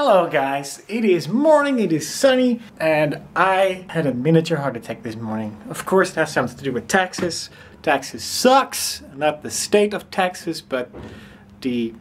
Hello guys, it is morning, it is sunny, and I had a miniature heart attack this morning. Of course it has something to do with taxes. Taxes sucks, not the state of taxes, but the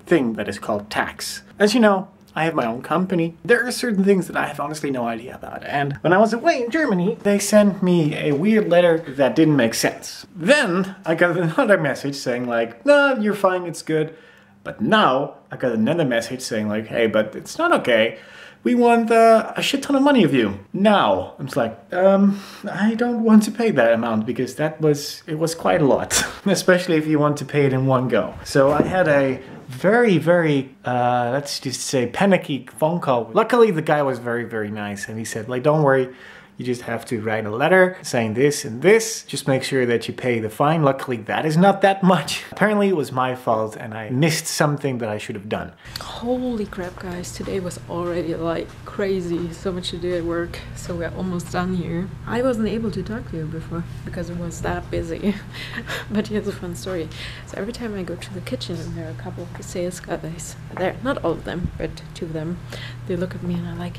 thing that is called tax. As you know, I have my own company. There are certain things that I have honestly no idea about, and when I was away in Germany, they sent me a weird letter that didn't make sense. Then I got another message saying like, no, you're fine, it's good. But now I got another message saying like, hey, but it's not okay. We want a shit ton of money of you. Now, I'm just like, I don't want to pay that amount because it was quite a lot. Especially if you want to pay it in one go. So I had a very, let's just say panicky phone call. Luckily the guy was very nice and he said like, don't worry. You just have to write a letter saying this and this. Just make sure that you pay the fine. Luckily, that is not that much. Apparently, it was my fault and I missed something that I should have done. Holy crap, guys. Today was already like crazy. So much to do at work. So we're almost done here. I wasn't able to talk to you before because it was that busy. But here's a fun story. So every time I go to the kitchen and there are a couple of sales guys there, not all of them, but two of them, they look at me and I'm like,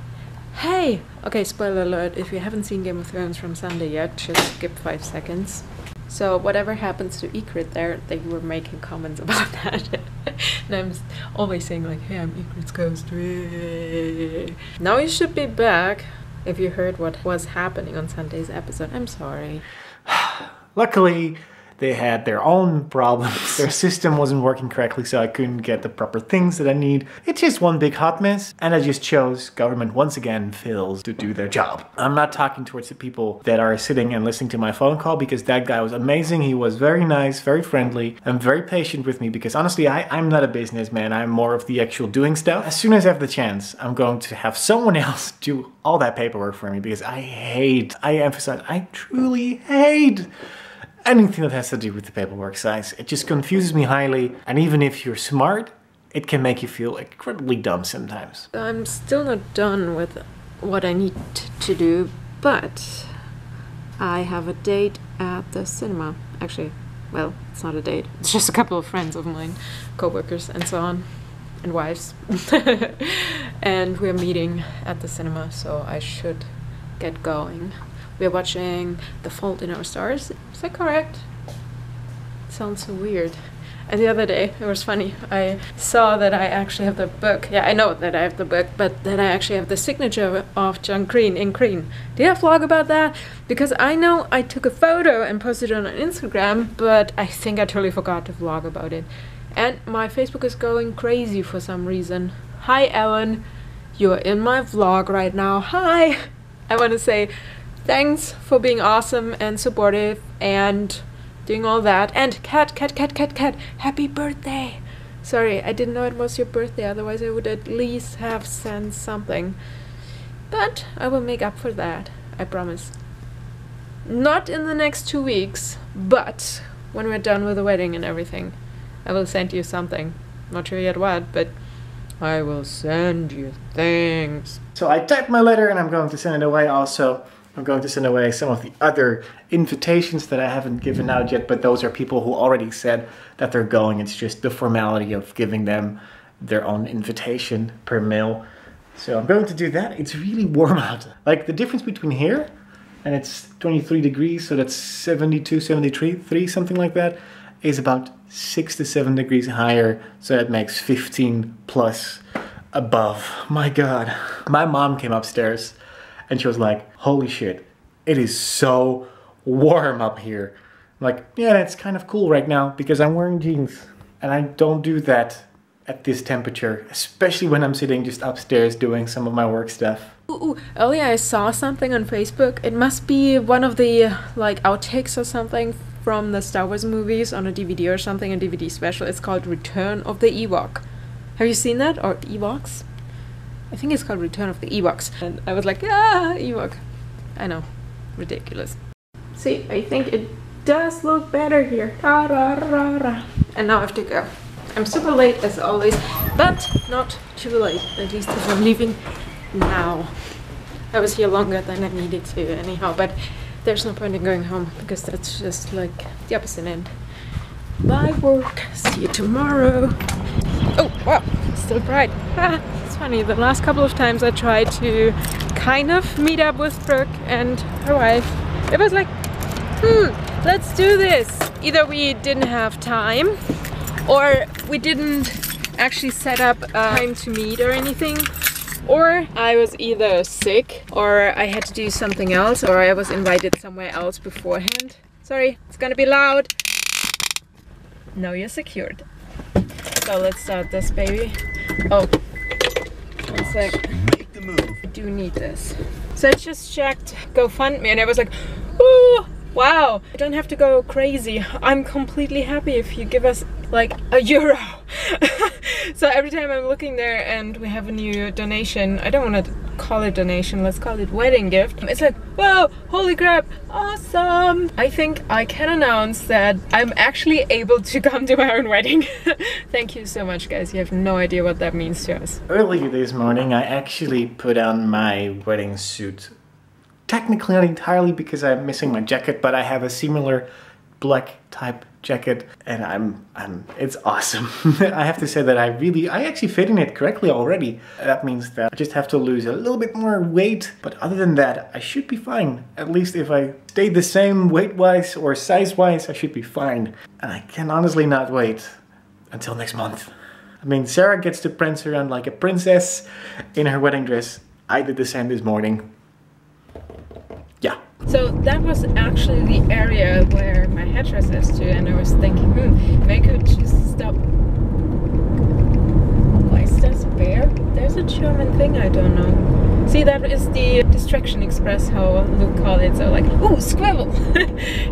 hey! Okay, spoiler alert, if you haven't seen Game of Thrones from Sunday yet, just skip 5 seconds. So whatever happens to Ygritte there, they were making comments about that. And I'm always saying like, hey, I'm Ygritte's ghost. Now you should be back if you heard what was happening on Sunday's episode. I'm sorry. Luckily, they had their own problems. Their system wasn't working correctly, so I couldn't get the proper things that I need. It's just one big hot mess, and I just chose government once again fails to do their job. I'm not talking towards the people that are sitting and listening to my phone call because that guy was amazing. He was very nice, very friendly, and very patient with me because honestly, I'm not a businessman. I'm more of the actual doing stuff. As soon as I have the chance, I'm going to have someone else do all that paperwork for me because I truly hate anything that has to do with the paperwork size. It just confuses me highly, and even if you're smart, it can make you feel incredibly dumb sometimes. I'm still not done with what I need to do, but I have a date at the cinema. Actually, well, it's not a date. It's just a couple of friends of mine, co-workers and so on, and wives. And we're meeting at the cinema, so I should get going. We're watching The Fault in Our Stars. Is that correct? It sounds so weird. And the other day, it was funny, I saw that I actually have the book. Yeah, I know that I have the book, but that I actually have the signature of John Green in green. Did I vlog about that? Because I know I took a photo and posted it on Instagram, but I think I totally forgot to vlog about it. And my Facebook is going crazy for some reason. Hi, Ellen. You're in my vlog right now. Hi! I want to say thanks for being awesome and supportive and doing all that. And cat, happy birthday! Sorry, I didn't know it was your birthday, otherwise I would at least have sent something. But I will make up for that, I promise. Not in the next 2 weeks, but when we're done with the wedding and everything, I will send you something. Not sure yet what, but I will send you things. So I typed my letter and I'm going to send it away also. I'm going to send away some of the other invitations that I haven't given out yet, but those are people who already said that they're going. It's just the formality of giving them their own invitation per mail. So I'm going to do that. It's really warm out. Like the difference between here and it's 23 degrees, so that's 72, 73, something like that, is about 6 to 7 degrees higher. So that makes 15 plus above. My God. My mom came upstairs and she was like, holy shit, it is so warm up here. I'm like, yeah, it's kind of cool right now because I'm wearing jeans. And I don't do that at this temperature, especially when I'm sitting just upstairs doing some of my work stuff. Ooh, earlier I saw something on Facebook. It must be one of the like outtakes or something from the Star Wars movies on a DVD or something, a DVD special. It's called Return of the Ewok. Have you seen that? Or Ewoks? I think it's called Return of the Ewoks. And I was like, ah, Ewok. I know, ridiculous. See, I think it does look better here. And now I have to go. I'm super late as always, but not too late, at least if I'm leaving now. I was here longer than I needed to anyhow, but there's no point in going home because that's just like the opposite end. Bye work, see you tomorrow. Oh wow, still bright. Ah, it's funny, the last couple of times I tried to kind of meet up with Brooke and her wife, it was like, let's do this. Either we didn't have time, or we didn't actually set up time to meet or anything, or I was either sick, or I had to do something else, or I was invited somewhere else beforehand. Sorry, it's gonna be loud. Now you're secured. So let's start this baby. Oh, one sec. Make the move. I do need this. So I just checked GoFundMe and I was like, ooh, wow, I don't have to go crazy. I'm completely happy if you give us like €1. So every time I'm looking there and we have a new donation, I don't want to call it donation, let's call it wedding gift. It's like, whoa, holy crap, awesome. I think I can announce that I'm actually able to come to my own wedding. Thank you so much, guys. You have no idea what that means to us. Earlier this morning, I actually put on my wedding suit. Technically not entirely because I'm missing my jacket, but I have a similar black type jacket and it's awesome. I have to say that I actually fit in it correctly already. That means that I just have to lose a little bit more weight, but other than that, I should be fine. At least if I stay the same weight-wise or size-wise, I should be fine. And I can honestly not wait until next month. I mean, Sarah gets to prance around like a princess in her wedding dress. I did the same this morning. Yeah. So that was actually the area where my hairdresser is to, and I was thinking, maybe I could just stop. Why is there a bear? There's a German thing, I don't know. See, that is the distraction express, how Luke called it, so like, ooh, squirrel!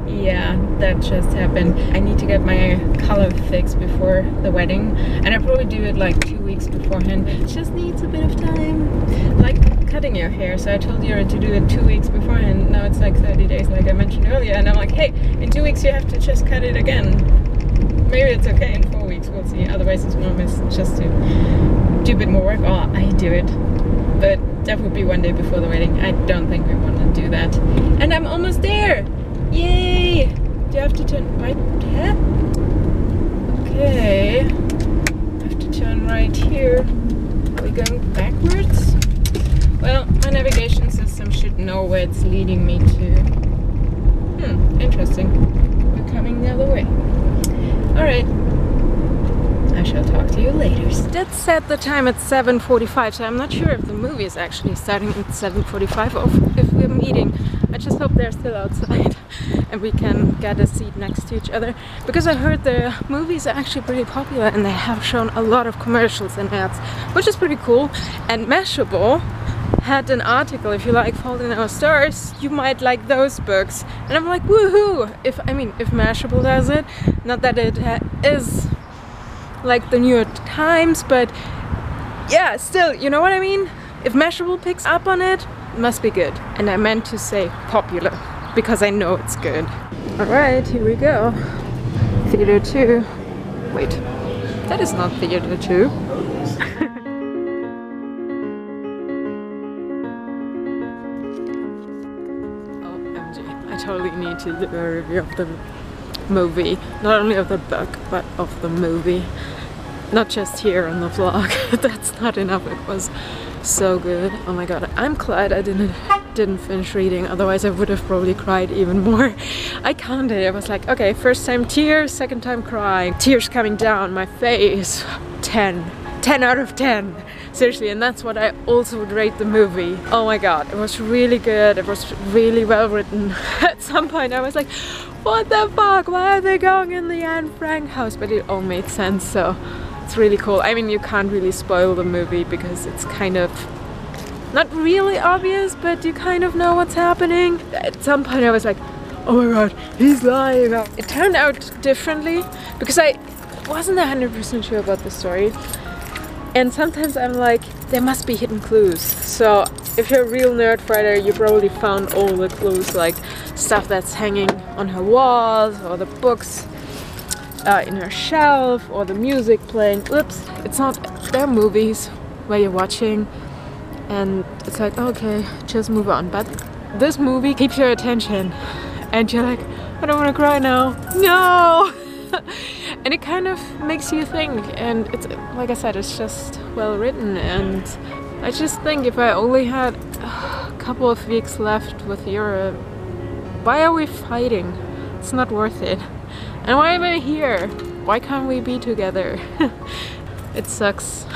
Yeah, that just happened. I need to get my color fixed before the wedding, and I probably do it like 2 weeks beforehand. It just needs a bit of time. Like cutting your hair, so I told Jurre to do it 2 weeks beforehand. Now it's like 30 days like I mentioned earlier, and I'm like, hey, in 2 weeks you have to just cut it again. Maybe it's okay in 4 weeks, we'll see. Otherwise it's more miss just to do a bit more work. Oh, I do it. But that would be 1 day before the wedding. I don't think we want to do that. And I'm almost there! Yay! Do I have to turn right here? Okay. I have to turn right here. Are we going backwards? Well, my navigation system should know where it's leading me to. Interesting. We're coming the other way. Alright. I shall talk to you later. That set the time at 7:45, so I'm not sure if the movie is actually starting at 7:45 or if we're meeting. I just hope they're still outside and we can get a seat next to each other, because I heard the movies are actually pretty popular and they have shown a lot of commercials and ads, which is pretty cool. And Mashable had an article, if you like Fault in Our Stars, you might like those books. And I'm like, woohoo! If Mashable does it, not that it is like the New York Times, but yeah, still, you know what I mean? If Mashable picks up on it, it must be good. And I meant to say popular, because I know it's good. Alright, here we go. Theater 2. Wait, that is not Theater 2. I totally need to do a review of the movie. Not only of the book, but of the movie. Not just here on the vlog. That's not enough. It was so good. Oh my god. I'm glad I didn't finish reading. Otherwise I would have probably cried even more. I counted. I was like, okay, first time tears, second time crying. Tears coming down my face. 10. 10 out of 10. Seriously, and that's what I also would rate the movie. Oh my god, it was really good. It was really well written. At some point I was like, what the fuck? Why are they going in the Anne Frank house? But it all made sense, so it's really cool. I mean, you can't really spoil the movie because it's kind of not really obvious, but you kind of know what's happening. At some point I was like, oh my god, he's lying. It turned out differently because I wasn't 100% sure about the story. And sometimes I'm like, there must be hidden clues. So if you're a real nerd fighter, you probably found all the clues, like stuff that's hanging on her walls, or the books in her shelf, or the music playing. Oops, it's not, there are movies where you're watching and it's like, okay, just move on. But this movie keeps your attention and you're like, I don't want to cry now. No! And it kind of makes you think, and it's, like I said, it's just well written, and I just think if I only had a couple of weeks left with Jurre, why are we fighting? It's not worth it. And why am I here? Why can't we be together? It sucks.